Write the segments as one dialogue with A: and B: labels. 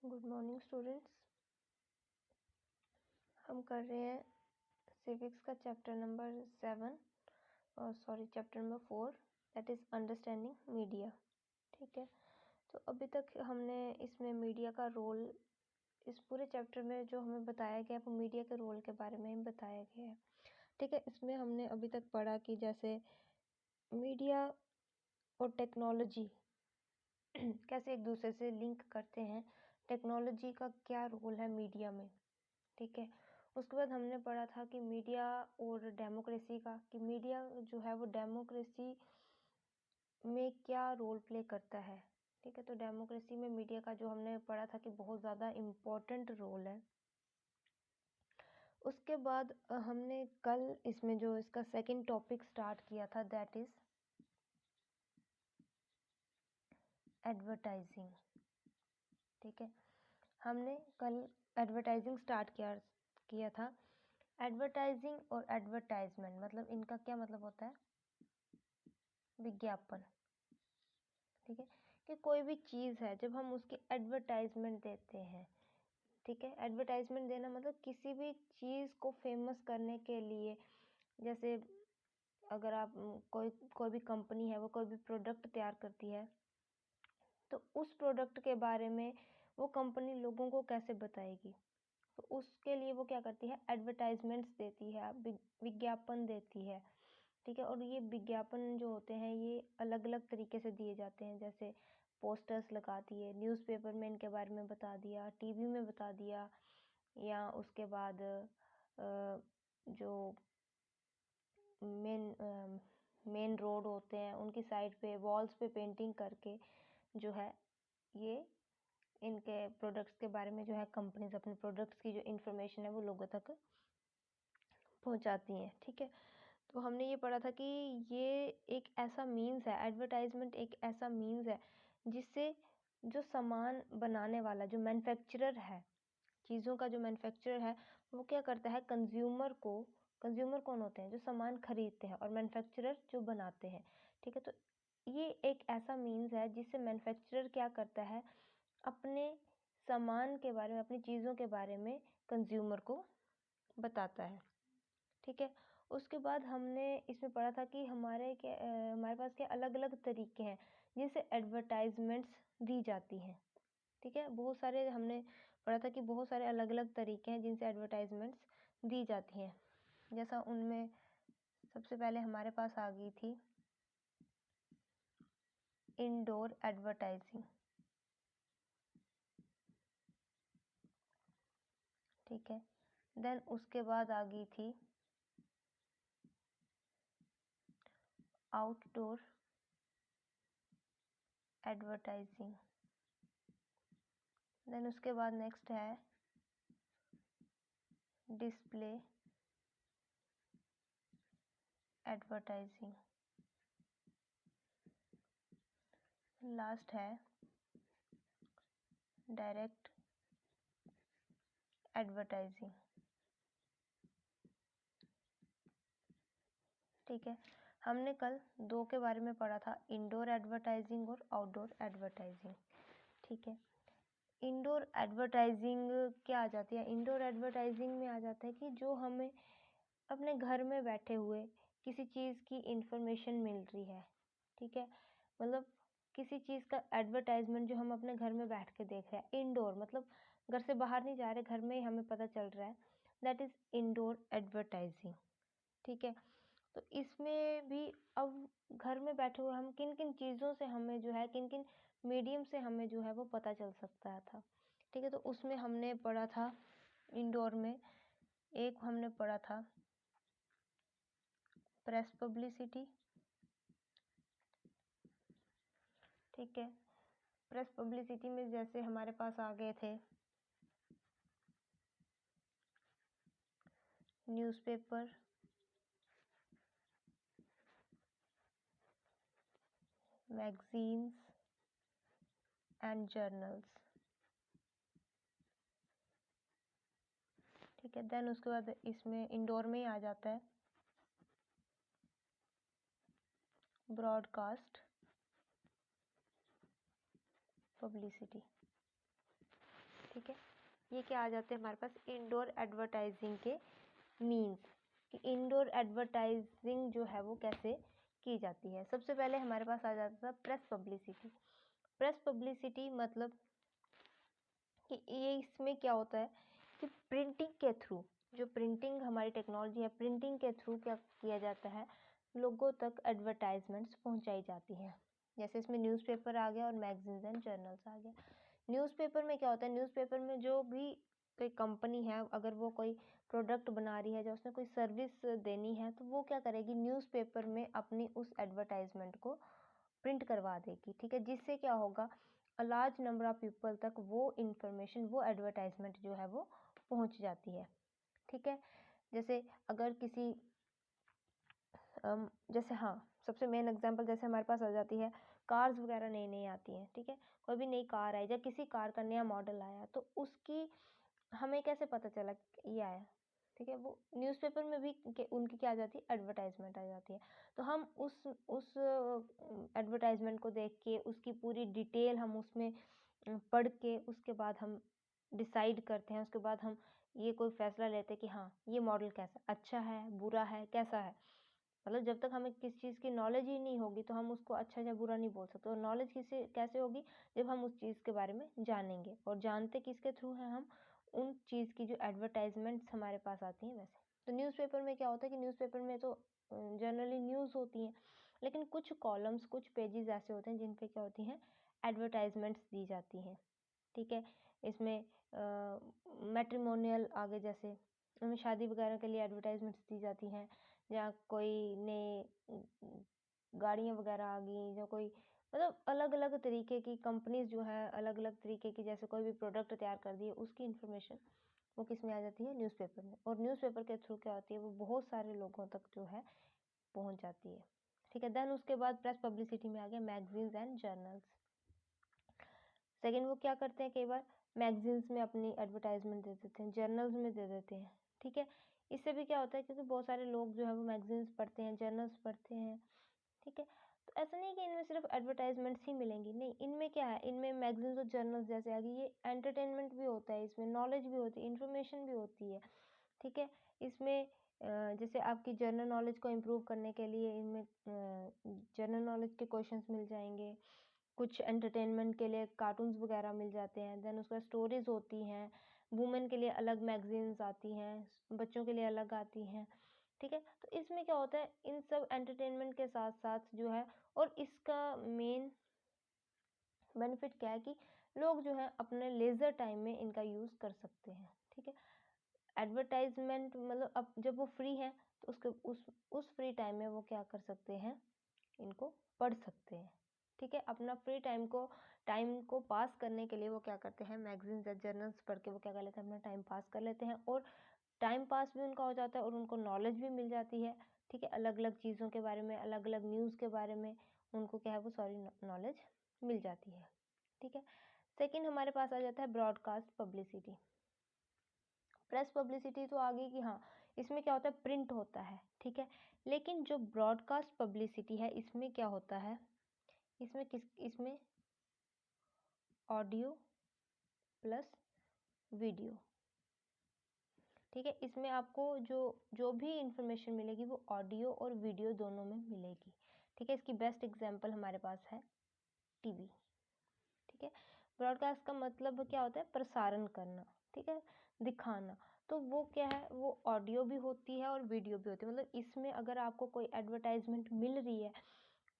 A: Good morning students. हम कर रहे हैं सिविक्स का chapter number 4 that is understanding media. ठीक है, तो अभी तक हमने इसमें मीडिया का रोल, इस पूरे चैप्टर में जो हमें बताया गया वो मीडिया के रोल के बारे में ही बताया गया है। ठीक है, इसमें हमने अभी तक पढ़ा कि जैसे मीडिया और टेक्नोलॉजी कैसे एक दूसरे से लिंक करते हैं, टेक्नोलॉजी का क्या रोल है मीडिया में। ठीक है, उसके बाद हमने पढ़ा था कि मीडिया और डेमोक्रेसी का, कि मीडिया जो है वो डेमोक्रेसी में क्या रोल प्ले करता है। ठीक है, तो डेमोक्रेसी में मीडिया का जो हमने पढ़ा था कि बहुत ज़्यादा इम्पोर्टेंट रोल है। उसके बाद हमने कल इसमें जो इसका सेकंड टॉपिक स्टार्ट किया था दैट इज़ एडवर्टाइजिंग। ठीक है, हमने कल एडवर्टाइजिंग स्टार्ट किया था। एडवर्टाइजिंग और एडवर्टाइजमेंट मतलब इनका क्या मतलब होता है? विज्ञापन। ठीक है, कि कोई भी चीज़ है जब हम उसकी एडवर्टाइजमेंट देते हैं। ठीक है, एडवर्टाइजमेंट देना मतलब किसी भी चीज़ को फेमस करने के लिए, जैसे अगर आप कोई भी कंपनी है वो कोई भी प्रोडक्ट तैयार करती है तो उस प्रोडक्ट के बारे में वो कंपनी लोगों को कैसे बताएगी, तो उसके लिए वो क्या करती है? एडवर्टाइजमेंट्स देती है, विज्ञापन देती है। ठीक है, और ये विज्ञापन जो होते हैं ये अलग अलग तरीके से दिए जाते हैं, जैसे पोस्टर्स लगाती है, न्यूज़पेपर में इनके बारे में बता दिया, टीवी में बता दिया, या उसके बाद जो मेन रोड होते हैं उनकी साइड पे वॉल्स पे पेंटिंग करके जो है ये इनके प्रोडक्ट्स के बारे में जो है कंपनीज अपने प्रोडक्ट्स की जो इन्फॉर्मेशन है वो लोगों तक पहुंचाती हैं। ठीक है, तो हमने ये पढ़ा था कि ये एक ऐसा मीन्स है, एडवर्टाइजमेंट एक ऐसा मीन्स है जिससे जो सामान बनाने वाला जो मैन्युफैक्चरर है, चीज़ों का जो मैन्युफैक्चरर है वो क्या करता है? कंज्यूमर कौन होते हैं? जो सामान खरीदते हैं, और मैन्युफैक्चरर जो बनाते हैं। ठीक है, तो ये एक ऐसा मीन्स है जिससे मैन्युफैक्चरर क्या करता है? अपने सामान के बारे में, अपनी चीज़ों के बारे में कंज्यूमर को बताता है। ठीक है, उसके बाद हमने इसमें पढ़ा था कि हमारे पास क्या अलग अलग तरीके हैं जिनसे एडवर्टाइजमेंट्स दी जाती हैं। ठीक है, बहुत सारे हमने पढ़ा था कि बहुत सारे अलग अलग तरीके हैं जिनसे एडवर्टाइजमेंट्स दी जाती हैं। जैसा उनमें सबसे पहले हमारे पास आ गई थी इंडोर एडवर्टाइजिंग। ठीक है, देन उसके बाद आ गई थी आउटडोर एडवर्टाइजिंग। देन उसके बाद नेक्स्ट है डिस्प्ले एडवर्टाइजिंग। लास्ट है डायरेक्ट एडवर्टाइजिंग। ठीक है, हमने कल दो के बारे में पढ़ा था, इंडोर एडवर्टाइजिंग और आउटडोर एडवर्टाइजिंग। ठीक है, इंडोर एडवर्टाइजिंग क्या आ जाती है? इंडोर एडवर्टाइजिंग में आ जाता है कि जो हमें अपने घर में बैठे हुए किसी चीज़ की इंफॉर्मेशन मिल रही है। ठीक है, मतलब किसी चीज़ का एडवर्टाइजमेंट जो हम अपने घर में बैठ के देख रहे हैं। इंडोर मतलब घर से बाहर नहीं जा रहे, घर में ही हमें पता चल रहा है, दैट इज़ इंडोर एडवर्टाइजिंग। ठीक है, तो इसमें भी अब घर में बैठे हुए हम किन किन चीज़ों से हमें जो है, किन किन मीडियम से हमें जो है वो पता चल सकता था। ठीक है, तो उसमें हमने पढ़ा था इंडोर में, एक हमने पढ़ा था प्रेस पब्लिसिटी। ठीक है, प्रेस पब्लिसिटी में जैसे हमारे पास आ गए थे न्यूज़पेपर, मैगजीन्स एंड जर्नल्स। ठीक है, देन उसके बाद इसमें इंडोर में ही आ जाता है ब्रॉडकास्ट पब्लिसिटी। ठीक है, ये क्या आ जाते हैं हमारे पास इंडोर एडवर्टाइजिंग के मीन्स कि इंडोर एडवर्टाइजिंग जो है वो कैसे की जाती है। सबसे पहले हमारे पास आ जाता है प्रेस पब्लिसिटी। प्रेस पब्लिसिटी मतलब कि ये इसमें क्या होता है कि प्रिंटिंग के थ्रू, जो प्रिंटिंग हमारी टेक्नोलॉजी है, प्रिंटिंग के थ्रू क्या किया जाता है, लोगों तक एडवर्टाइजमेंट्स पहुंचाई जाती है। जैसे इसमें न्यूज़पेपर आ गया और मैगजीन्स एंड जर्नल्स आ गया। न्यूज़पेपर में क्या होता है, न्यूज़पेपर में जो भी कोई कंपनी है, अगर वो कोई प्रोडक्ट बना रही है, जो उसने कोई सर्विस देनी है, तो वो क्या करेगी, न्यूज़पेपर में अपनी उस एडवर्टाइजमेंट को प्रिंट करवा देगी। ठीक है, जिससे क्या होगा, a large number of people तक वो इंफॉर्मेशन, वो एडवर्टाइजमेंट जो है वो पहुंच जाती है। ठीक है, जैसे अगर किसी जैसे हाँ, सबसे मेन एग्जांपल जैसे हमारे पास आ जाती है, कार्स वगैरह नई नई आती हैं। ठीक है, कोई भी नई कार आई या किसी कार का नया मॉडल आया, तो उसकी हमें कैसे पता चला ये आया। ठीक है, वो न्यूज़पेपर में भी उनकी क्या आ जाती है, एडवर्टाइजमेंट आ जाती है। तो हम उस एडवर्टाइजमेंट को देख के, उसकी पूरी डिटेल हम उसमें पढ़ के, उसके बाद हम डिसाइड करते हैं, उसके बाद हम ये कोई फैसला लेते हैं कि हाँ, ये मॉडल कैसा, अच्छा है, बुरा है, कैसा है। मतलब जब तक हमें किस चीज़ की नॉलेज ही नहीं होगी, तो हम उसको अच्छा या बुरा नहीं बोल सकते। और नॉलेज किसे कैसे होगी, जब हम उस चीज़ के बारे में जानेंगे। और जानते किसके थ्रू हैं हम, उन चीज़ की जो एडवर्टाइजमेंट्स हमारे पास आती हैं वैसे। तो न्यूज़पेपर में क्या होता है कि न्यूज़पेपर में तो जनरली न्यूज़ होती हैं, लेकिन कुछ कॉलम्स, कुछ पेजेस ऐसे होते हैं जिन पे क्या होती हैं, एडवर्टाइजमेंट्स दी जाती हैं। ठीक है, इसमें मैट्रिमोनियल आगे, जैसे हमें शादी वगैरह के लिए एडवर्टाइजमेंट्स दी जाती हैं, या कोई नए गाड़ियाँ वगैरह आ गई, या कोई मतलब अलग अलग तरीके की कंपनीज जो है, अलग अलग तरीके की, जैसे कोई भी प्रोडक्ट तैयार कर दिए, उसकी इन्फॉर्मेशन वो किस में आ जाती है, न्यूज़पेपर में। और न्यूज़पेपर के थ्रू क्या होती है, वो बहुत सारे लोगों तक जो है पहुंच जाती है। ठीक है, देन उसके बाद प्रेस पब्लिसिटी में आ गया मैगजीन्स एंड जर्नल्स। सेकेंड, वो क्या करते हैं, कई बार मैगजीन्स में अपनी एडवर्टाइजमेंट दे देते हैं, जर्नल्स में दे देते हैं। ठीक है, इससे भी क्या होता है, क्योंकि बहुत सारे लोग जो है वो मैगजीन्स पढ़ते हैं, जर्नल्स पढ़ते हैं। ठीक है, तो ऐसा नहीं कि इनमें सिर्फ एडवर्टाइजमेंट्स ही मिलेंगी, नहीं, इनमें क्या है, इनमें मैगजीन्स और जर्नल्स जैसे आ गई, ये एंटरटेनमेंट भी होता है, इसमें नॉलेज भी होती है, इन्फॉर्मेशन भी होती है। ठीक है, इसमें जैसे आपकी जनरल नॉलेज को इम्प्रूव करने के लिए इनमें जनरल नॉलेज के क्वेश्चंस मिल जाएंगे, कुछ एंटरटेनमेंट के लिए कार्टून्स वगैरह मिल जाते हैं, देन उसके बाद स्टोरीज होती हैं, वुमेन के लिए अलग मैगजीन्स आती हैं, बच्चों के लिए अलग आती हैं। ठीक है, तो इसमें क्या होता है, इन सब एंटरटेनमेंट के साथ साथ जो है, और इसका मेन बेनिफिट क्या है कि लोग जो है अपने लेजर टाइम में इनका यूज़ कर सकते हैं। ठीक है, एडवर्टाइजमेंट मतलब अब जब वो फ्री है, तो उसके उस फ्री टाइम में वो क्या कर सकते हैं, इनको पढ़ सकते हैं। ठीक है, अपना फ्री टाइम को पास करने के लिए वो क्या करते हैं, मैगजीन्स या जर्नल्स पढ़ के वो क्या कर लेते हैं, अपना टाइम पास कर लेते हैं। और टाइम पास भी उनका हो जाता है और उनको नॉलेज भी मिल जाती है। ठीक है, अलग अलग चीज़ों के बारे में, अलग अलग न्यूज़ के बारे में उनको क्या है, वो सॉरी नॉलेज मिल जाती है। ठीक है, सेकंड हमारे पास आ जाता है ब्रॉडकास्ट पब्लिसिटी। प्रेस पब्लिसिटी तो आ गई कि हाँ, इसमें क्या होता है, प्रिंट होता है। ठीक है, लेकिन जो ब्रॉडकास्ट पब्लिसिटी है, इसमें क्या होता है, इसमें ऑडियो प्लस वीडियो। ठीक है, इसमें आपको जो जो भी इंफॉर्मेशन मिलेगी वो ऑडियो और वीडियो दोनों में मिलेगी। ठीक है, इसकी बेस्ट एग्जांपल हमारे पास है टीवी। ठीक है, ब्रॉडकास्ट का मतलब क्या होता है, प्रसारण करना। ठीक है, दिखाना। तो वो क्या है, वो ऑडियो भी होती है और वीडियो भी होती है। मतलब इसमें अगर आपको कोई एडवर्टाइजमेंट मिल रही है,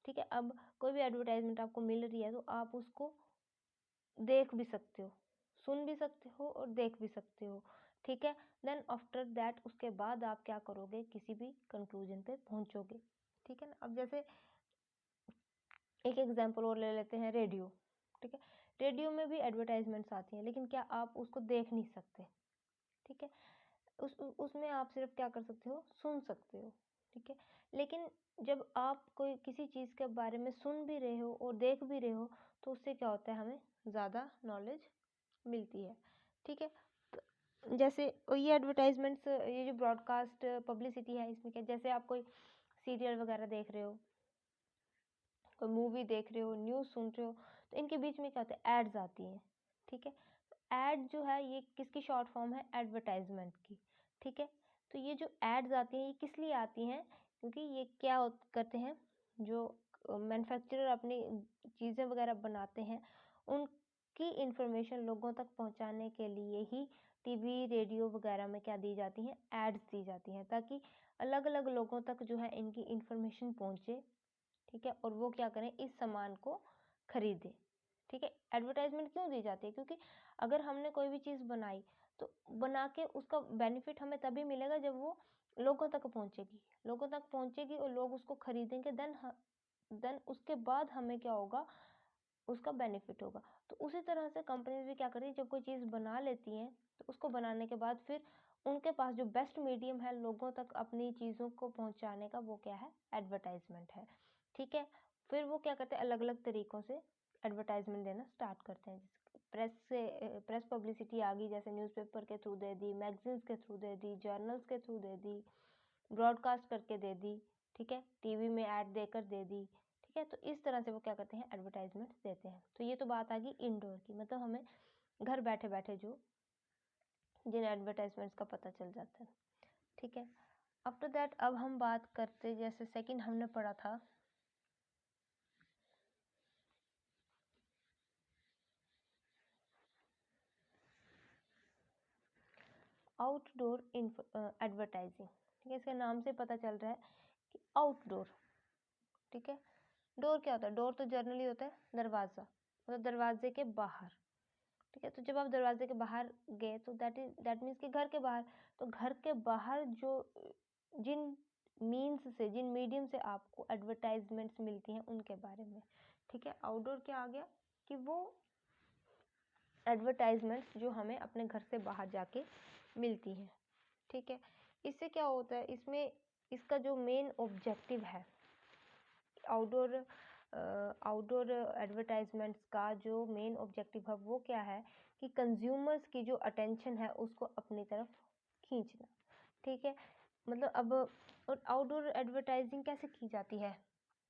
A: ठीक है, अब कोई भी एडवर्टाइजमेंट आपको मिल रही है, तो आप उसको देख भी सकते हो, सुन भी सकते हो और देख भी सकते हो। ठीक है, देन आफ्टर दैट उसके बाद आप क्या करोगे, किसी भी कंक्लूजन पे पहुंचोगे। ठीक है ना, अब जैसे एक एग्जांपल और ले लेते हैं, रेडियो। ठीक है, रेडियो में भी एडवर्टाइजमेंट्स आती हैं, लेकिन क्या आप उसको देख नहीं सकते। ठीक है, उसमें आप सिर्फ क्या कर सकते हो, सुन सकते हो। ठीक है, लेकिन जब आप कोई किसी चीज़ के बारे में सुन भी रहे हो और देख भी रहे हो, तो उससे क्या होता है, हमें ज़्यादा नॉलेज मिलती है। ठीक है, तो जैसे ये एडवर्टाइजमेंट्स, ये जो ब्रॉडकास्ट पब्लिसिटी है, इसमें क्या, जैसे आप कोई सीरियल वगैरह देख रहे हो, कोई मूवी देख रहे हो, न्यूज़ सुन रहे हो, तो इनके बीच में क्या होता है, एड्स आती हैं। ठीक है, एड जो है ये किसकी शॉर्ट फॉर्म है? एडवर्टाइजमेंट की। ठीक है, तो ये जो एड्स आती हैं ये किस लिए आती हैं? क्योंकि ये क्या करते हैं, जो मैन्युफैक्चरर अपनी चीज़ें वगैरह बनाते हैं उनकी इंफॉर्मेशन लोगों तक पहुंचाने के लिए ही टीवी रेडियो वगैरह में क्या दी जाती हैं? एड्स दी जाती हैं, ताकि अलग अलग लोगों तक जो है इनकी इंफॉर्मेशन पहुंचे। ठीक है, और वो क्या करें? इस सामान को खरीदें। ठीक है, एडवर्टाइजमेंट क्यों दी जाती है? क्योंकि अगर हमने कोई भी चीज़ बनाई तो बना के उसका बेनिफिट हमें तभी मिलेगा जब वो लोगों तक पहुंचेगी और लोग उसको खरीदेंगे। देन उसके बाद हमें क्या होगा? उसका बेनिफिट होगा। तो उसी तरह से कंपनीज भी क्या करती है, जब कोई चीज़ बना लेती हैं तो उसको बनाने के बाद फिर उनके पास जो बेस्ट मीडियम है लोगों तक अपनी चीज़ों को पहुंचाने का, वो क्या है? एडवर्टाइजमेंट है। ठीक है, फिर वो क्या करते हैं? अलग अलग तरीक़ों से एडवर्टाइजमेंट देना स्टार्ट करते हैं। प्रेस पब्लिसिटी आ गई, जैसे न्यूज़पेपर के थ्रू दे दी, मैगजीन्स के थ्रू दे दी, जर्नल्स के थ्रू दे दी, ब्रॉडकास्ट करके दे दी। ठीक है, टीवी में ऐड देकर दे दी। ठीक है, तो इस तरह से वो क्या करते हैं? एडवर्टाइजमेंट देते हैं। तो ये तो बात आ गई इंडोर की, मतलब हमें घर बैठे बैठे जो जिन एडवर्टाइजमेंट्स का पता चल जाता है। ठीक है, आफ्टर दैट अब हम बात करते, जैसे सेकंड हमने पढ़ा था आउटडोर एडवर्टाइजिंग। ठीक है, इसके नाम से पता चल रहा है कि आउटडोर। ठीक है, डोर क्या होता है? डोर तो जनरली होता है दरवाज़ा, मतलब दरवाजे के बाहर। ठीक है, तो जब आप दरवाजे के बाहर गए तो दैट मीन्स कि घर के बाहर। तो घर के बाहर जो जिन जिन मीडियम से आपको एडवर्टाइजमेंट्स मिलती हैं उनके बारे में। ठीक है, आउटडोर क्या आ गया कि वो एडवर्टाइजमेंट्स जो हमें अपने घर से बाहर जाके मिलती हैं। ठीक है, इससे क्या होता है? इसमें इसका जो मेन ऑब्जेक्टिव है आउटडोर एडवर्टाइजमेंट्स का, जो मेन ऑब्जेक्टिव है वो क्या है कि कंज्यूमर्स की जो अटेंशन है उसको अपनी तरफ खींचना। ठीक है, मतलब अब और आउटडोर एडवर्टाइजिंग कैसे की जाती है?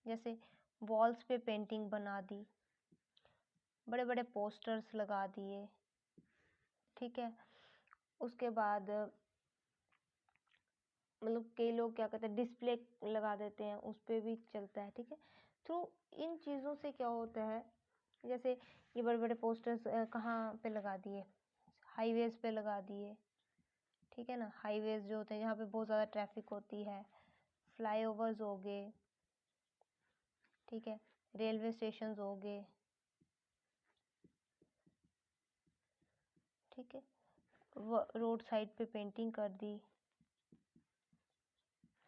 A: जैसे वॉल्स पे पेंटिंग बना दी, बड़े बड़े पोस्टर्स लगा दिए। ठीक है, उसके बाद मतलब कई लोग क्या करते हैं, डिस्प्ले लगा देते हैं, उस पर भी चलता है। ठीक है, तो इन चीज़ों से क्या होता है, जैसे ये बड़े बड़े पोस्टर्स कहाँ पे लगा दिए? हाईवेज पे लगा दिए। ठीक है ना, हाईवेज जो होते हैं जहाँ पे बहुत ज़्यादा ट्रैफिक होती है, फ्लाईओवर्स हो गए। ठीक है, रेलवे स्टेशन हो गए। ठीक है, रोड साइड पे पेंटिंग कर दी।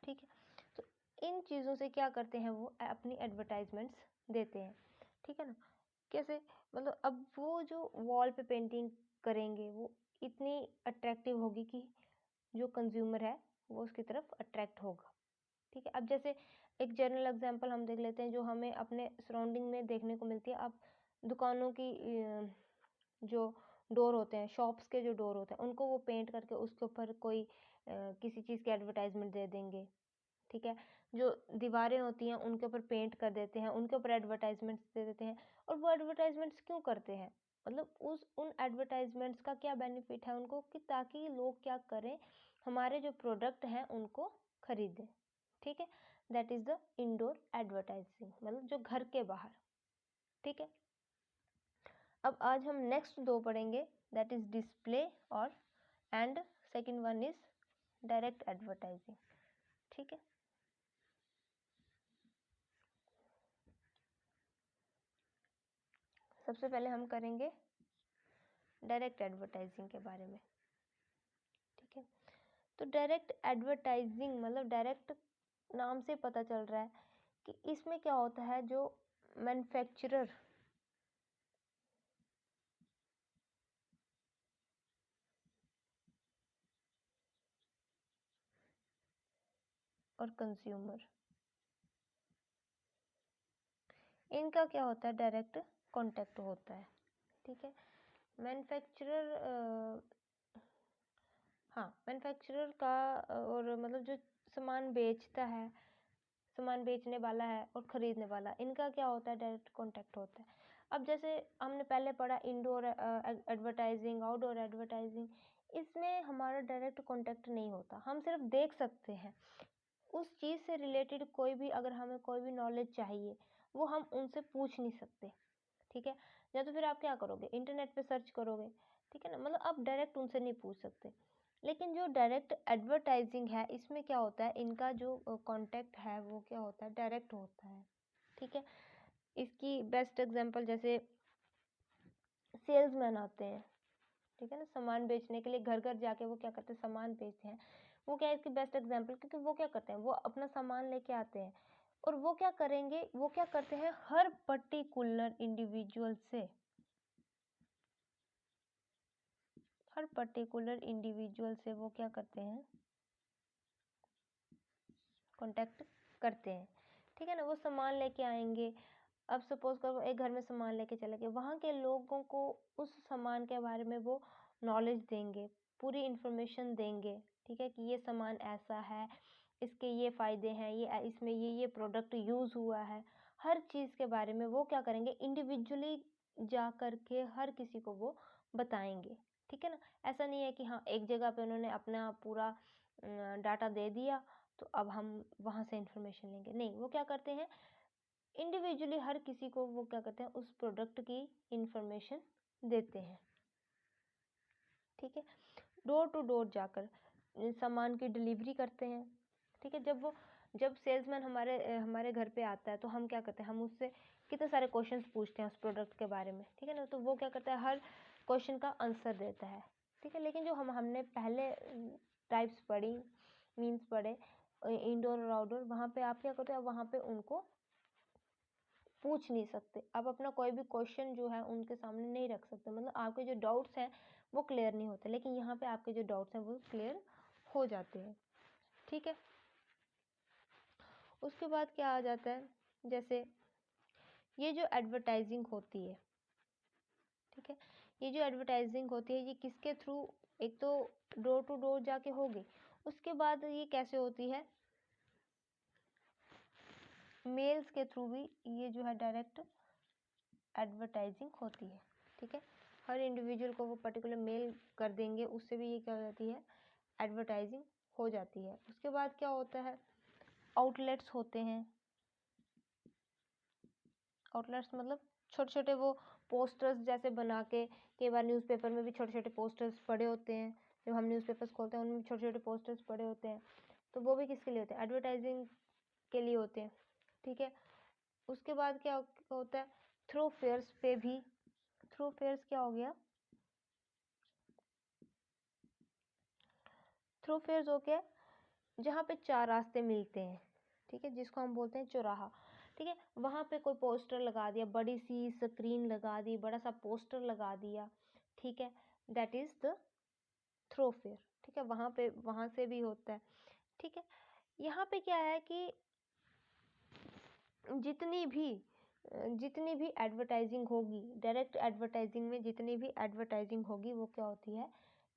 A: ठीक है, तो इन चीज़ों से क्या करते हैं, वो अपनी एडवर्टाइजमेंट्स देते हैं। ठीक है ना, कैसे? मतलब अब वो जो वॉल पे पेंटिंग करेंगे वो इतनी अट्रैक्टिव होगी कि जो कंज्यूमर है वो उसकी तरफ अट्रैक्ट होगा। ठीक है, अब जैसे एक जनरल एग्जांपल हम देख लेते हैं जो हमें अपने सराउंडिंग में देखने को मिलती है। आप दुकानों की जो डोर होते हैं, शॉप्स के जो डोर होते हैं, उनको वो पेंट करके उसके ऊपर कोई किसी चीज़ की एडवर्टाइजमेंट दे देंगे। ठीक है, जो दीवारें होती हैं उनके ऊपर पेंट कर देते हैं, उनके ऊपर एडवर्टाइजमेंट्स दे देते हैं। और वो एडवर्टाइजमेंट्स क्यों करते हैं? मतलब उन एडवर्टाइजमेंट्स का क्या बेनिफिट है उनको, कि ताकि लोग क्या करें, हमारे जो प्रोडक्ट हैं उनको खरीदें। ठीक है, that is the indoor advertising, मतलब जो घर के बाहर। ठीक है, अब आज हम नेक्स्ट दो पढ़ेंगे, दैट इज़ डिस्प्ले और and second one is direct advertising. ठीक है, सबसे पहले हम करेंगे डायरेक्ट एडवर्टाइजिंग के बारे में। ठीक है, तो डायरेक्ट एडवर्टाइजिंग मतलब डायरेक्ट नाम से पता चल रहा है कि इसमें क्या होता है, जो मैन्युफैक्चरर और कंज्यूमर, इनका क्या होता है? डायरेक्ट कांटेक्ट होता है। ठीक है, मैन्युफैक्चरर हाँ, मैन्युफैक्चरर का और मतलब जो सामान बेचता है, सामान बेचने वाला है और ख़रीदने वाला, इनका क्या होता है? डायरेक्ट कांटेक्ट होता है। अब जैसे हमने पहले पढ़ा इंडोर एडवर्टाइजिंग, आउटडोर एडवर्टाइजिंग, इसमें हमारा डायरेक्ट कांटेक्ट नहीं होता, हम सिर्फ देख सकते हैं। उस चीज़ से रिलेटेड कोई भी, अगर हमें कोई भी नॉलेज चाहिए, वो हम उनसे पूछ नहीं सकते, ठीक है। या तो फिर आप क्या करोगे, इंटरनेट पे सर्च करोगे, ठीक है ना, मतलब आप डायरेक्ट उनसे नहीं पूछ सकते। लेकिन जो डायरेक्ट एडवर्टाइजिंग है, इसमें क्या होता है, इनका जो कांटेक्ट है वो क्या होता है, डायरेक्ट होता है, ठीक है। इसकी बेस्ट एग्जांपल जैसे सेल्समैन आते हैं, ठीक है ना, सामान बेचने के लिए घर घर जाके वो क्या करते हैं, सामान बेचते हैं। वो क्या है इसकी बेस्ट एग्जांपल, क्योंकि वो क्या करते हैं, वो अपना सामान लेके आते हैं और वो क्या करेंगे, वो क्या करते हैं, हर पर्टिकुलर इंडिविजुअल से, हर पर्टिकुलर इंडिविजुअल से वो क्या करते हैं, कांटेक्ट करते हैं, ठीक है ना। वो सामान लेके आएंगे, अब सपोज करो एक घर में सामान लेके चले गए, वहाँ के लोगों को उस सामान के बारे में वो नॉलेज देंगे, पूरी इन्फॉर्मेशन देंगे, ठीक है, कि ये सामान ऐसा है, इसके ये फ़ायदे हैं, ये इसमें ये प्रोडक्ट यूज़ हुआ है, हर चीज़ के बारे में वो क्या करेंगे, इंडिविजुअली जा कर के हर किसी को वो बताएंगे, ठीक है ना। ऐसा नहीं है कि हाँ एक जगह पे उन्होंने अपना पूरा डाटा दे दिया तो अब हम वहाँ से इन्फॉर्मेशन लेंगे, नहीं, वो क्या करते हैं, इंडिविजुअली हर किसी को वो क्या करते हैं, उस प्रोडक्ट की इंफॉर्मेशन देते हैं, ठीक है। डोर टू डोर जाकर सामान की डिलीवरी करते हैं, ठीक है। जब सेल्समैन हमारे घर पे आता है तो हम क्या करते हैं, हम उससे कितने सारे क्वेश्चंस पूछते हैं उस प्रोडक्ट के बारे में, ठीक है ना। तो वो क्या करता है, हर क्वेश्चन का आंसर देता है, ठीक है। लेकिन जो हमने पहले टाइप्स पढ़ी, मीन्स पढ़े इंडोर और आउटडोर, वहाँ पे आप क्या करते हो, वहाँ पे उनको पूछ नहीं सकते, आप अपना कोई भी क्वेश्चन जो है उनके सामने नहीं रख सकते, मतलब आपके जो डाउट्स हैं वो क्लियर नहीं होते। लेकिन यहाँ पे आपके जो डाउट्स हैं वो क्लियर हो जाते हैं, ठीक है। उसके बाद क्या आ जाता है, जैसे ये जो एडवर्टाइजिंग होती है, ठीक है, ये जो एडवर्टाइजिंग होती है ये किसके थ्रू, एक तो डोर टू डोर जाके होगी, उसके बाद ये कैसे होती है, मेल्स के थ्रू भी ये जो है डायरेक्ट एडवर्टाइजिंग होती है, ठीक है। हर इंडिविजुअल को वो पर्टिकुलर मेल कर देंगे, उससे भी ये क्या हो जाती है, एडवर्टाइजिंग हो जाती है। उसके बाद क्या होता है, आउटलेट्स होते हैं, आउटलेट्स मतलब छोटे छोटे वो पोस्टर्स जैसे बना के, कई बार न्यूज़पेपर में भी छोटे छोटे पोस्टर्स पड़े होते हैं, जब हम न्यूज़पेपर्स खोलते हैं उनमें छोटे छोटे पोस्टर्स पड़े होते हैं, तो वो भी किसके लिए होते हैं, एडवर्टाइजिंग के लिए होते हैं, ठीक है। उसके बाद क्या होता है, थ्रू फेयर्स पे भी, थ्रू फेयर्स क्या हो गया, थ्रू फेयर्स हो गया जहाँ पे चार रास्ते मिलते हैं, ठीक है, जिसको हम बोलते हैं चौराहा, ठीक है। वहाँ पे कोई पोस्टर लगा दिया, बड़ी सी स्क्रीन लगा दी, बड़ा सा पोस्टर लगा दिया, ठीक है, that is the throw fair, ठीक है। वहाँ पे, वहाँ से भी होता है, ठीक है। यहाँ पे क्या है कि जितनी भी एडवर्टाइजिंग होगी, डायरेक्ट एडवर्टाइजिंग में जितनी भी एडवर्टाइजिंग होगी वो क्या होती है,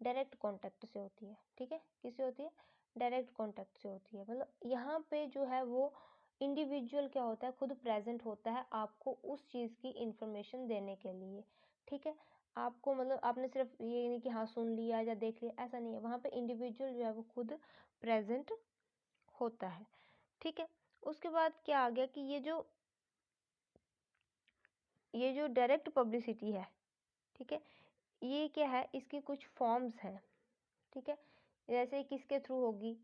A: डायरेक्ट कॉन्टैक्ट से होती है, ठीक है। किससे होती है, डायरेक्ट कॉन्टैक्ट से होती है, मतलब यहाँ पे जो है वो इंडिविजुअल क्या होता है, खुद प्रेजेंट होता है आपको उस चीज़ की इंफॉर्मेशन देने के लिए, ठीक है। आपको मतलब आपने सिर्फ ये नहीं कि हाँ सुन लिया या देख लिया, ऐसा नहीं है, वहाँ पे इंडिविजुअल जो है वो खुद प्रेजेंट होता है, ठीक है। उसके बाद क्या आ गया कि ये जो डायरेक्ट पब्लिसिटी है, ठीक है, ये क्या है, इसकी कुछ फॉर्म्स हैं, ठीक है। जैसे किसके थ्रू होगी,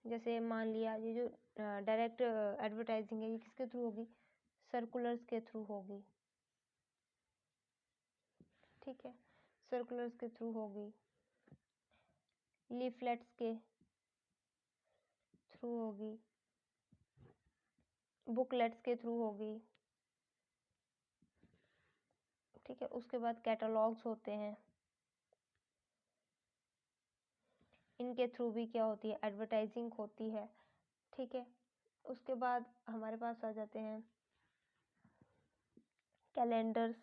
A: जैसे मान लिया ये जो डायरेक्ट एडवर्टाइजिंग है ये किसके थ्रू होगी, सर्कुलर्स के थ्रू होगी, ठीक है, सर्कुलर्स के थ्रू होगी, लीफलेट्स के थ्रू होगी, बुकलेट्स के थ्रू होगी, ठीक है। उसके बाद कैटलॉग्स होते हैं, इनके थ्रू भी क्या होती है, एडवर्टाइजिंग होती है, ठीक है। उसके बाद हमारे पास आ जाते हैं कैलेंडर्स,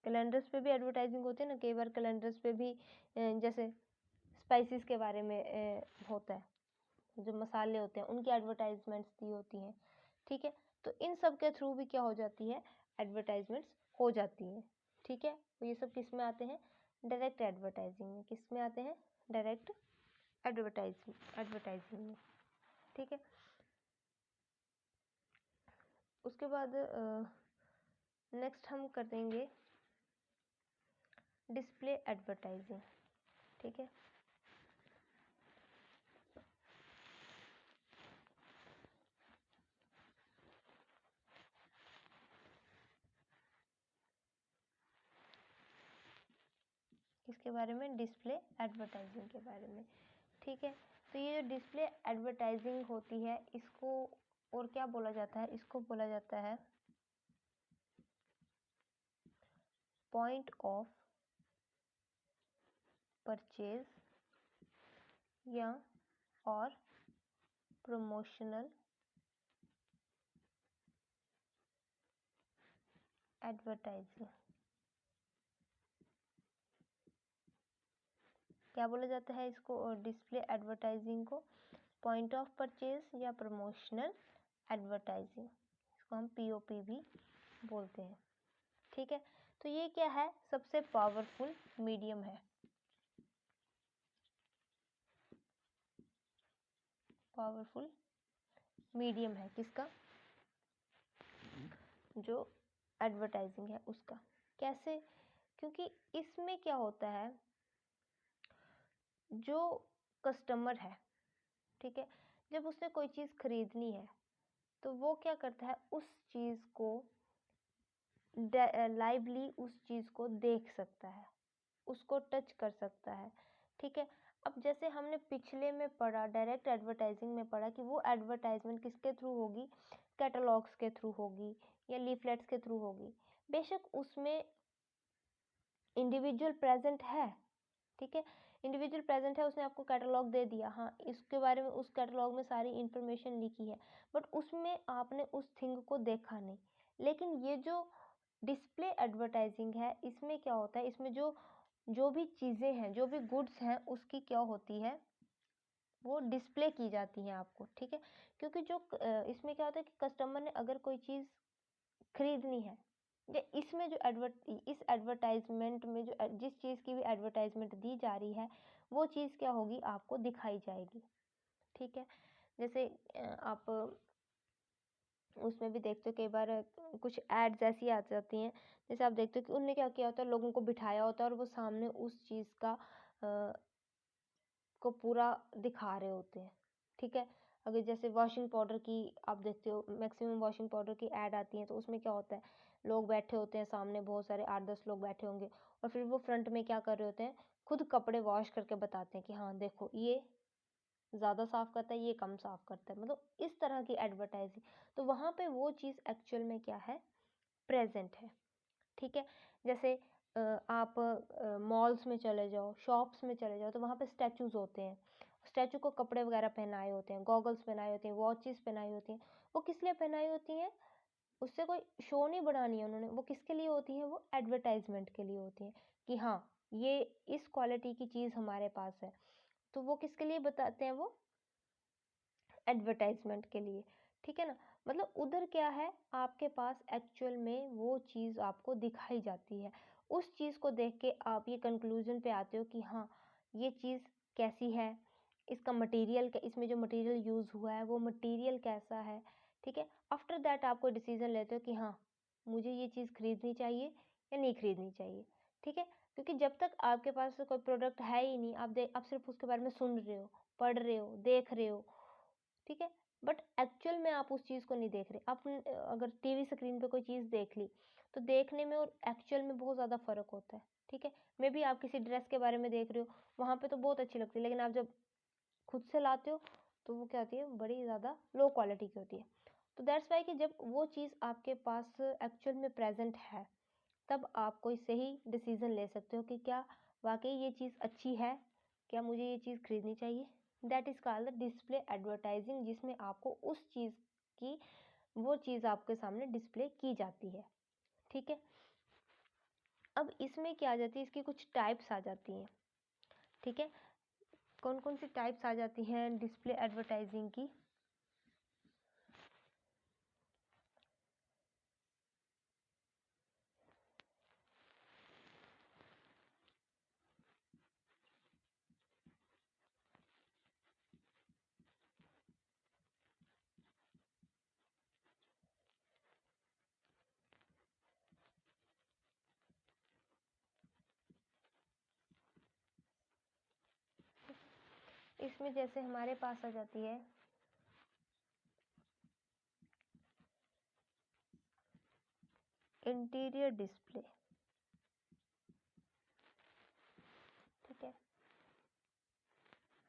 A: कैलेंडर्स पे भी एडवर्टाइजिंग होती है ना, कई बार कैलेंडर्स पे भी जैसे स्पाइसेस के बारे में होता है, जो मसाले होते हैं उनकी एडवर्टाइजमेंट्स दी होती हैं, ठीक है। तो इन सब के थ्रू भी क्या हो जाती है, एडवर्टाइजमेंट्स हो जाती हैं। ठीक है, तो ये सब किस में आते हैं? डायरेक्ट एडवर्टाइजिंग में। किस में आते हैं? डायरेक्ट एडवर्टाइजिंग में। ठीक है, उसके बाद नेक्स्ट हम कर देंगे डिस्प्ले एडवर्टाइजिंग। ठीक है, इसके बारे में, डिस्प्ले एडवर्टाइजिंग के बारे में। ठीक है, तो ये जो डिस्प्ले एडवर्टाइजिंग होती है, इसको और क्या बोला जाता है? इसको बोला जाता है पॉइंट ऑफ परचेज या और प्रमोशनल एडवर्टाइजिंग। क्या बोला जाता है इसको? डिस्प्ले एडवर्टाइजिंग को पॉइंट ऑफ परचेज या प्रमोशनल एडवर्टाइजिंग, इसको हम पीओपी भी बोलते हैं। ठीक है, तो ये क्या है? सबसे पावरफुल मीडियम है। पावरफुल मीडियम है किसका? जो एडवर्टाइजिंग है उसका। कैसे? क्योंकि इसमें क्या होता है, जो कस्टमर है, ठीक है, जब उसने कोई चीज़ खरीदनी है तो वो क्या करता है? उस चीज़ को लाइवली उस चीज़ को देख सकता है, उसको टच कर सकता है। ठीक है, अब जैसे हमने पिछले में पढ़ा, डायरेक्ट एडवर्टाइजिंग में पढ़ा कि वो एडवर्टाइजमेंट किसके थ्रू होगी? कैटलॉग्स के थ्रू होगी या लीफलेट्स के थ्रू होगी। बेशक उसमें इंडिविजुअल प्रेजेंट है, ठीक है, इंडिविजुअल प्रेजेंट है, उसने आपको कैटलॉग दे दिया, हाँ इसके बारे में उस कैटलॉग में सारी इन्फॉर्मेशन लिखी है, बट उसमें आपने उस थिंग को देखा नहीं। लेकिन ये जो डिस्प्ले एडवर्टाइजिंग है, इसमें क्या होता है? इसमें जो भी चीज़ें हैं, जो भी गुड्स हैं, उसकी क्या होती है? वो डिस्प्ले की जाती हैं आपको। ठीक है, क्योंकि जो इसमें क्या होता है कि कस्टमर ने अगर कोई चीज़ खरीदनी है, या इसमें जो इस एडवर्टाइजमेंट में जो जिस चीज़ की भी एडवर्टाइजमेंट दी जा रही है, वो चीज़ क्या होगी? आपको दिखाई जाएगी। ठीक है, जैसे आप उसमें भी देखते हो कई बार कुछ एड्स ऐसी आ जाती हैं, जैसे आप देखते हो कि उनने क्या किया होता है, लोगों को बिठाया होता है और वो सामने उस चीज़ का को पूरा दिखा रहे होते हैं। ठीक है, अगर जैसे वॉशिंग पाउडर की आप देखते हो, मैक्सिमम वॉशिंग पाउडर की ऐड आती है, तो उसमें क्या होता है? लोग बैठे होते हैं सामने, बहुत सारे 8-10 लोग बैठे होंगे, और फिर वो फ्रंट में क्या कर रहे होते हैं? खुद कपड़े वॉश करके बताते हैं कि हाँ देखो, ये ज़्यादा साफ़ करता है, ये कम साफ़ करता है, मतलब इस तरह की एडवर्टाइजिंग। तो वहाँ पे वो चीज़ एक्चुअल में क्या है? प्रेजेंट है। ठीक है, जैसे आप मॉल्स में चले जाओ, शॉप्स में चले जाओ, तो वहाँ पे स्टैचूज़ होते हैं, स्टैचू को कपड़े वगैरह पहनाए होते हैं, गॉगल्स पहनाए होते हैं, वॉचेस पहनाई होती हैं। वो किस लिए पहनाई होती हैं? उससे कोई शो नहीं बढ़ानी है उन्होंने, वो किसके लिए होती हैं? वो एडवर्टाइजमेंट के लिए होती हैं कि हाँ ये इस क्वालिटी की चीज़ हमारे पास है। तो वो किसके लिए बताते हैं? वो एडवर्टाइजमेंट के लिए। ठीक है ना, मतलब उधर क्या है? आपके पास एक्चुअल में वो चीज़ आपको दिखाई जाती है, उस चीज़ को देख के आप ये कंक्लूजन पे आते हो कि हाँ ये चीज़ कैसी है, इसका मटेरियल, इसमें जो मटेरियल यूज़ हुआ है वो मटेरियल कैसा है। ठीक है, आफ्टर दैट आप कोई डिसीजन लेते हो कि हाँ मुझे ये चीज़ खरीदनी चाहिए या नहीं खरीदनी चाहिए। ठीक है, क्योंकि जब तक आपके पास कोई प्रोडक्ट है ही नहीं, आप सिर्फ उसके बारे में सुन रहे हो, पढ़ रहे हो, देख रहे हो, ठीक है, बट एक्चुअल में आप उस चीज़ को नहीं देख रहे। आप अगर टीवी स्क्रीन पे कोई चीज़ देख ली, तो देखने में और एक्चुअल में बहुत ज़्यादा फ़र्क होता है। ठीक है, मे बी आप किसी ड्रेस के बारे में देख रहे हो, वहाँ पे तो बहुत अच्छी लगती है, लेकिन आप जब खुद से लाते हो तो वो क्या होती है? बड़ी ज़्यादा लो क्वालिटी की होती है। तो दैट्स वाई कि जब वो चीज़ आपके पास एक्चुअल में प्रेजेंट है, तब आप कोई सही डिसीज़न ले सकते हो कि क्या वाकई ये चीज़ अच्छी है, क्या मुझे ये चीज़ खरीदनी चाहिए। That is called the display advertising, जिसमें आपको उस चीज़ की वो चीज़ आपके सामने डिस्प्ले की जाती है। ठीक है, अब इसमें क्या आ जाती है? इसकी कुछ टाइप्स आ जाती हैं। ठीक है, कौन कौन सी टाइप्स आ जाती हैं डिस्प्ले एडवर्टाइजिंग की? इसमें जैसे हमारे पास आ जाती है इंटीरियर डिस्प्ले, ठीक है।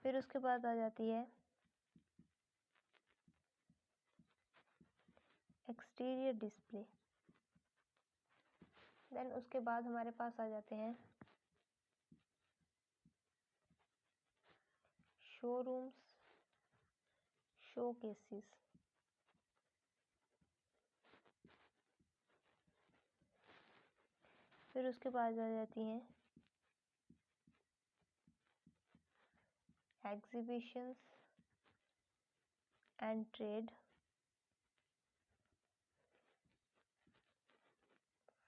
A: फिर उसके बाद आ जाती है एक्सटीरियर डिस्प्ले। देन उसके बाद हमारे पास आ जाते हैं शोरूम्स, शोकेसेस। फिर उसके बाद आ जाती हैं exhibitions and trade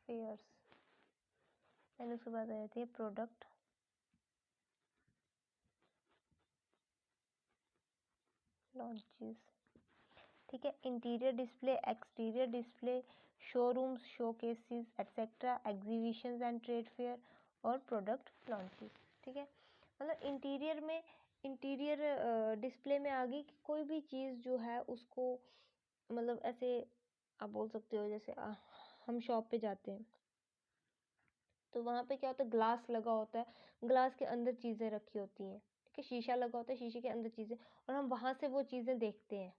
A: fairs. Then उसके बाद आ जाती है प्रोडक्ट लॉन्चेस, ठीक है। Interior display, exterior display, showrooms, showcases etcetera, exhibitions and trade fair और प्रोडक्ट लॉन्चेस, ठीक है। मतलब इंटीरियर में, इंटीरियर डिस्प्ले में आ गई कि कोई भी चीज़ जो है उसको, मतलब ऐसे आप बोल सकते हो जैसे हम शॉप पे जाते हैं तो वहाँ पे क्या होता है, ग्लास लगा होता है, ग्लास के अंदर चीज़ें रखी होती हैं, ठीक है। शीशा लगा होता है, शीशे के अंदर चीज़ें, और हम वहाँ से वो चीज़ें देखते हैं,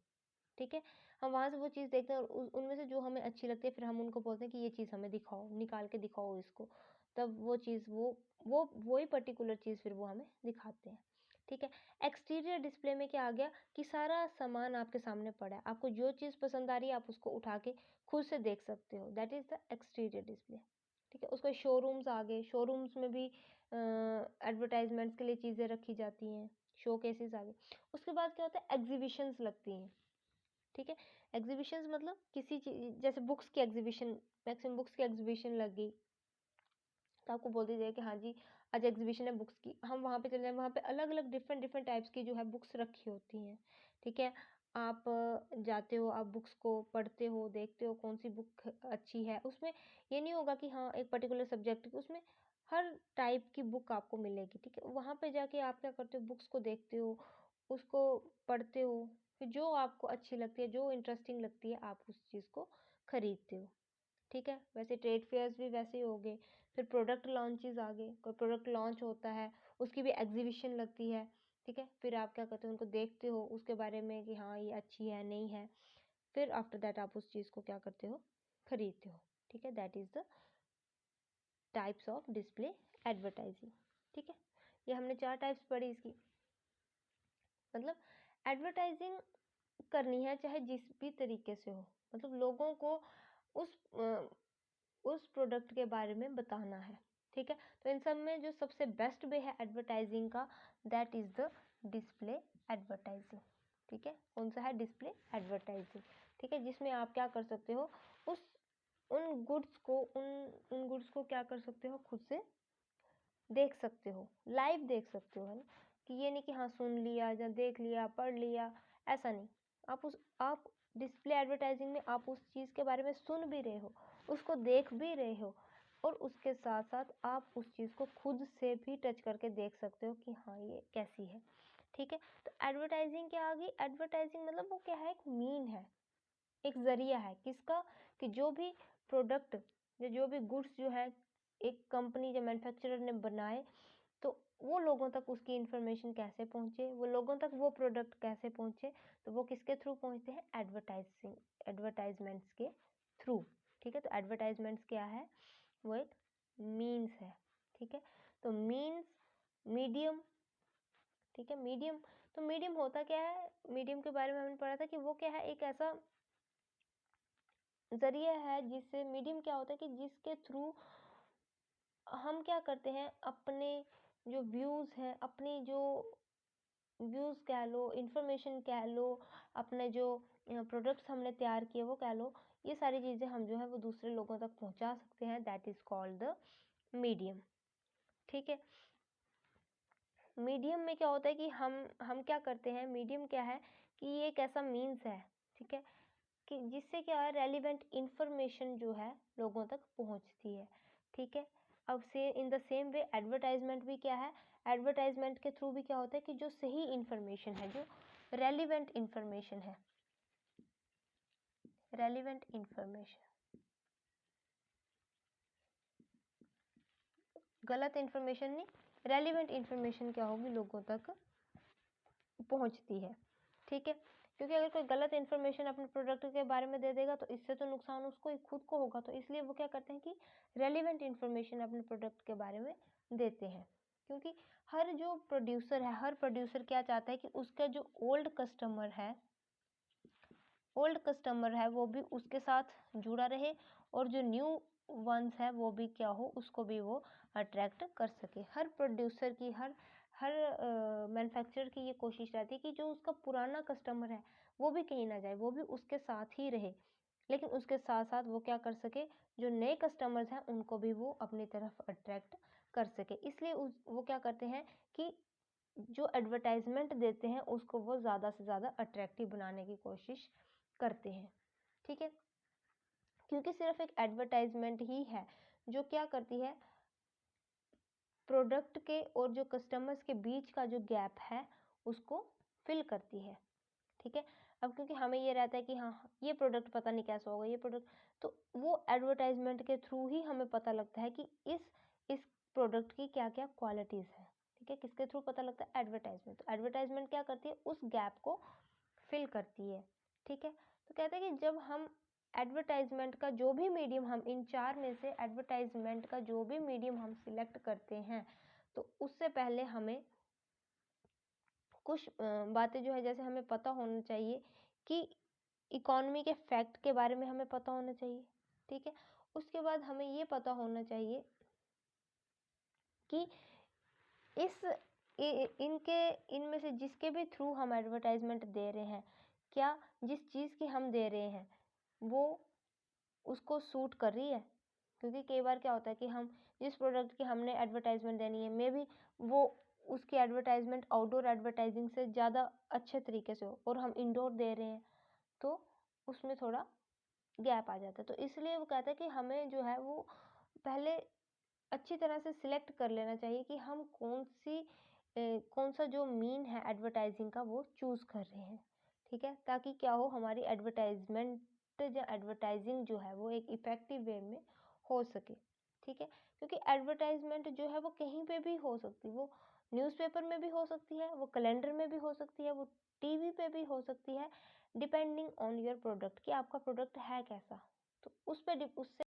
A: ठीक है। हम वहाँ से वो चीज़ देखते हैं और उनमें से जो हमें अच्छी लगती है फिर हम उनको बोलते हैं कि ये चीज़ हमें दिखाओ, निकाल के दिखाओ इसको। तब वो चीज़ वो वही पर्टिकुलर चीज़ फिर वो हमें दिखाते हैं, ठीक है। एक्सटीरियर डिस्प्ले में क्या आ गया कि सारा सामान आपके सामने पड़ा है, आपको जो चीज़ पसंद आ रही है आप उसको उठा के खुद से देख सकते हो, that is the exterior display, ठीक है। उसके शोरूम्स आ गए, शोरूम्स में भी एडवर्टाइजमेंट्स के लिए चीज़ें रखी जाती हैं, शो केसेस आ गए। उसके बाद क्या होता है, एग्जीबिशंस लगती हैं, ठीक है। एग्जीबिशंस मतलब किसी चीज, जैसे बुक्स की एग्जीबिशन, मैक्सिमम बुक्स की एग्जीबिशन लग गई तो आपको बोल दीजिए कि हाँ जी आज एग्जीबिशन है बुक्स की, हम वहाँ पे चले जाएं, वहाँ पे अलग अलग डिफरेंट डिफरेंट टाइप्स की जो है बुक्स रखी होती हैं, ठीक है। आप जाते हो, आप बुक्स को पढ़ते हो, देखते हो कौन सी बुक अच्छी है, उसमें ये नहीं होगा कि हाँ एक पर्टिकुलर सब्जेक्ट की, उसमें हर टाइप की बुक आपको मिलेगी, ठीक है। वहाँ पे जाके आप क्या करते हो, बुक्स को देखते हो, उसको पढ़ते हो, फिर जो आपको अच्छी लगती है, जो इंटरेस्टिंग लगती है, आप उस चीज़ को खरीदते हो, ठीक है। वैसे ट्रेड फेयर्स भी वैसे ही हो गए। फिर प्रोडक्ट लॉन्चेस आ गए, कोई प्रोडक्ट लॉन्च होता है उसकी भी एग्जीबिशन लगती है, ठीक है। फिर आप क्या करते हो, उनको देखते हो उसके बारे में कि हाँ ये अच्छी है नहीं है, फिर आफ्टर दैट आप उस चीज़ को क्या करते हो, खरीदते हो, ठीक है। That is the types of display advertising, ठीक है। ये हमने 4 टाइप्स पढ़ी इसकी। मतलब एडवर्टाइजिंग करनी है चाहे जिस भी तरीके से हो, मतलब लोगों को उस उस प्रोडक्ट के बारे में बताना है, ठीक है। तो इन सब में जो सबसे बेस्ट वे है एडवर्टाइजिंग का, that is the display advertising, ठीक है। कौन सा है, डिस्प्ले एडवर्टाइजिंग, ठीक है। जिसमें आप क्या कर सकते हो, उस उन गुड्स को उन गुड्स को क्या कर सकते हो, खुद से देख सकते हो, लाइव देख सकते हो, है ना। कि ये नहीं कि हाँ सुन लिया या देख लिया पढ़ लिया, ऐसा नहीं। आप डिस्प्ले एडवर्टाइजिंग में आप उस चीज़ के बारे में सुन भी रहे हो, उसको देख भी रहे हो, और उसके साथ साथ आप उस चीज़ को खुद से भी टच करके देख सकते हो कि हाँ ये कैसी है, ठीक है। तो एडवर्टाइजिंग क्या आ गई, एडवर्टाइजिंग मतलब वो क्या है, एक मीन है, एक ज़रिया है किसका, कि जो भी प्रोडक्ट या जो भी गुड्स जो है एक कंपनी या मैन्युफैक्चरर ने बनाए, तो वो लोगों तक उसकी इन्फॉर्मेशन कैसे पहुँचे, वो लोगों तक वो प्रोडक्ट कैसे पहुँचे, तो वो किसके थ्रू पहुँचते हैं, एडवर्टाइजमेंट्स के थ्रू, ठीक है। तो एडवर्टाइजमेंट्स क्या है, वो एक मीन्स है, ठीक है। तो मीन्स, मीडियम, ठीक है। मीडियम, तो मीडियम होता क्या है, मीडियम के बारे में हमने पढ़ा था कि वो क्या है, एक ऐसा जरिया है जिससे, मीडियम क्या होता है कि जिसके थ्रू हम क्या करते हैं, अपने जो व्यूज़ हैं, अपनी जो व्यूज़ कह लो, इंफॉर्मेशन कह लो, अपने जो प्रोडक्ट्स हमने तैयार किए वो कह लो, ये सारी चीज़ें हम जो है वो दूसरे लोगों तक पहुंचा सकते हैं, that is called the medium, ठीक है। मीडियम में क्या होता है कि हम क्या करते हैं, मीडियम क्या है कि ये एक ऐसा मीन्स है, ठीक है, कि जिससे क्या है, रेलिवेंट इंफॉर्मेशन जो है लोगों तक पहुंचती है, ठीक है। अब से in the same way advertisement भी क्या है, एडवर्टाइजमेंट के थ्रू भी क्या होता है कि जो सही इंफॉर्मेशन है, जो रेलिवेंट इंफॉर्मेशन है, रेलिवेंट इंफॉर्मेशन, गलत इंफॉर्मेशन नहीं, रेलिवेंट इंफॉर्मेशन क्या होगी, लोगों तक पहुंचती है। ठीक है, क्योंकि अगर कोई गलत इन्फॉर्मेशन अपने प्रोडक्ट के बारे में दे देगा तो इससे तो नुकसान उसको ही खुद को होगा, तो इसलिए वो क्या करते हैं कि रेलिवेंट इन्फॉर्मेशन अपने प्रोडक्ट के बारे में देते हैं। क्योंकि हर जो प्रोड्यूसर है, हर प्रोड्यूसर क्या चाहता है कि उसका जो ओल्ड कस्टमर है वो भी उसके साथ जुड़ा रहे, और जो न्यू वंस है वो भी क्या हो, उसको भी वो अट्रैक्ट कर सके। हर प्रोड्यूसर की, हर मैन्युफैक्चरर की ये कोशिश रहती है कि जो उसका पुराना कस्टमर है वो भी कहीं ना जाए, वो भी उसके साथ ही रहे, लेकिन उसके साथ साथ वो क्या कर सके, जो नए कस्टमर्स हैं उनको भी वो अपनी तरफ अट्रैक्ट कर सके। इसलिए वो क्या करते हैं कि जो एडवर्टाइजमेंट देते हैं उसको वो ज़्यादा से ज़्यादा अट्रैक्टिव बनाने की कोशिश करते हैं। ठीक है, क्योंकि सिर्फ एक एडवर्टाइजमेंट ही है जो क्या करती है, प्रोडक्ट के और जो कस्टमर्स के बीच का जो गैप है उसको फिल करती है। ठीक है, अब क्योंकि हमें ये रहता है कि हाँ ये प्रोडक्ट पता नहीं कैसा होगा, ये प्रोडक्ट, तो वो एडवर्टाइजमेंट के थ्रू ही हमें पता लगता है कि इस प्रोडक्ट की क्या क्या क्वालिटीज़ हैं। ठीक है, किसके थ्रू पता लगता है, एडवर्टाइजमेंट। तो एडवर्टाइजमेंट क्या करती है, उस गैप को फिल करती है। ठीक है, तो कहते हैं कि जब हम एडवर्टाइजमेंट का जो भी मीडियम, हम इन चार में से एडवर्टाइजमेंट का जो भी मीडियम हम सिलेक्ट करते हैं, तो उससे पहले हमें कुछ बातें जो है, जैसे हमें पता होना चाहिए कि इकोनॉमी के फैक्ट के बारे में हमें पता होना चाहिए। ठीक है, उसके बाद हमें ये पता होना चाहिए कि इनमें से जिसके भी थ्रू हम एडवर्टाइजमेंट दे रहे हैं, क्या जिस चीज़ की हम दे रहे हैं वो उसको सूट कर रही है। क्योंकि कई बार क्या होता है कि हम जिस प्रोडक्ट की हमने एडवर्टाइजमेंट देनी है, मे बी वो उसकी एडवर्टाइजमेंट आउटडोर एडवर्टाइजिंग से ज़्यादा अच्छे तरीके से हो, और हम इंडोर दे रहे हैं, तो उसमें थोड़ा गैप आ जाता है। तो इसलिए वो कहता है कि हमें जो है वो पहले अच्छी तरह से सिलेक्ट कर लेना चाहिए कि हम कौन सा जो मीन है एडवर्टाइजिंग का वो चूज़ कर रहे हैं। ठीक है, ताकि क्या हो, हमारी एडवर्टाइजमेंट या एडवर्टाइजिंग जो है वो एक इफ़ेक्टिव वे में हो सके। ठीक है, क्योंकि एडवर्टाइजमेंट जो है वो कहीं पे भी हो सकती है, वो न्यूज़पेपर में भी हो सकती है, वो कैलेंडर में भी हो सकती है, वो टीवी पे भी हो सकती है, डिपेंडिंग ऑन योर प्रोडक्ट कि आपका प्रोडक्ट है कैसा। तो उससे